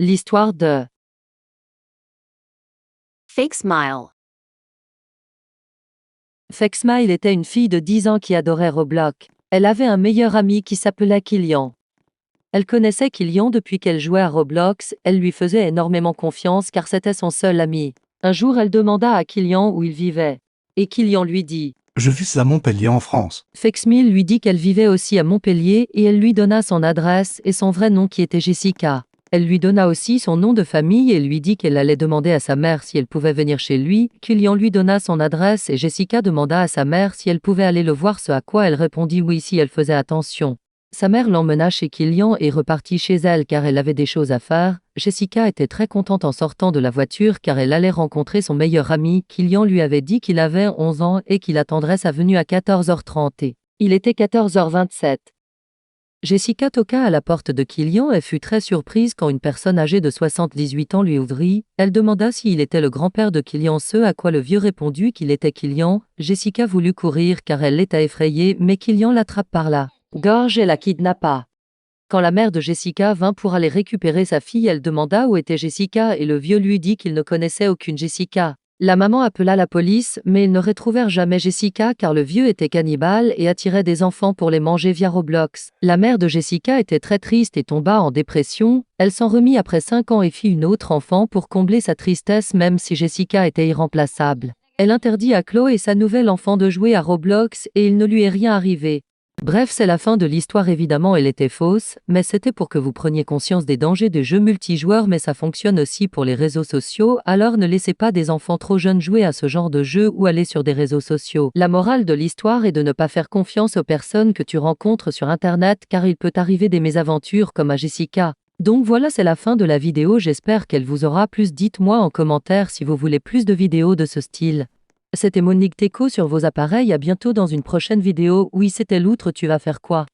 L'histoire de Fake Smile. Fake Smile était une fille de 10 ans qui adorait Roblox. Elle avait un meilleur ami qui s'appelait Killian. Elle connaissait Killian depuis qu'elle jouait à Roblox, elle lui faisait énormément confiance car c'était son seul ami. Un jour, elle demanda à Killian où il vivait. Et Killian lui dit. Je vis à Montpellier en France. Fake Smile lui dit qu'elle vivait aussi à Montpellier et elle lui donna son adresse et son vrai nom qui était Jessica. Elle lui donna aussi son nom de famille et lui dit qu'elle allait demander à sa mère si elle pouvait venir chez lui. Killian lui donna son adresse et Jessica demanda à sa mère si elle pouvait aller le voir, ce à quoi elle répondit oui si elle faisait attention. Sa mère l'emmena chez Killian et repartit chez elle car elle avait des choses à faire. Jessica était très contente en sortant de la voiture car elle allait rencontrer son meilleur ami. Killian lui avait dit qu'il avait 11 ans et qu'il attendrait sa venue à 14h30 et il était 14h27. Jessica toqua à la porte de Killian et fut très surprise quand une personne âgée de 78 ans lui ouvrit. Elle demanda s'il était le grand-père de Killian, ce à quoi le vieux répondit qu'il était Killian. Jessica voulut courir car elle l'était effrayée, mais Killian l'attrape par la gorge et la kidnappa. Quand la mère de Jessica vint pour aller récupérer sa fille, elle demanda où était Jessica et le vieux lui dit qu'il ne connaissait aucune Jessica. La maman appela la police, mais ils ne retrouvèrent jamais Jessica car le vieux était cannibale et attirait des enfants pour les manger via Roblox. La mère de Jessica était très triste et tomba en dépression. Elle s'en remit après 5 ans et fit une autre enfant pour combler sa tristesse même si Jessica était irremplaçable. Elle interdit à Chloé et sa nouvelle enfant de jouer à Roblox et il ne lui est rien arrivé. Bref, c'est la fin de l'histoire. Évidemment, elle était fausse, mais c'était pour que vous preniez conscience des dangers des jeux multijoueurs, mais ça fonctionne aussi pour les réseaux sociaux, alors ne laissez pas des enfants trop jeunes jouer à ce genre de jeu ou aller sur des réseaux sociaux. La morale de l'histoire est de ne pas faire confiance aux personnes que tu rencontres sur Internet car il peut arriver des mésaventures comme à Jessica. Donc voilà, c'est la fin de la vidéo, j'espère qu'elle vous aura plu. Dites-moi en commentaire si vous voulez plus de vidéos de ce style. C'était Monique Teco sur vos appareils, à bientôt dans une prochaine vidéo. Oui, c'était l'outre, tu vas faire quoi?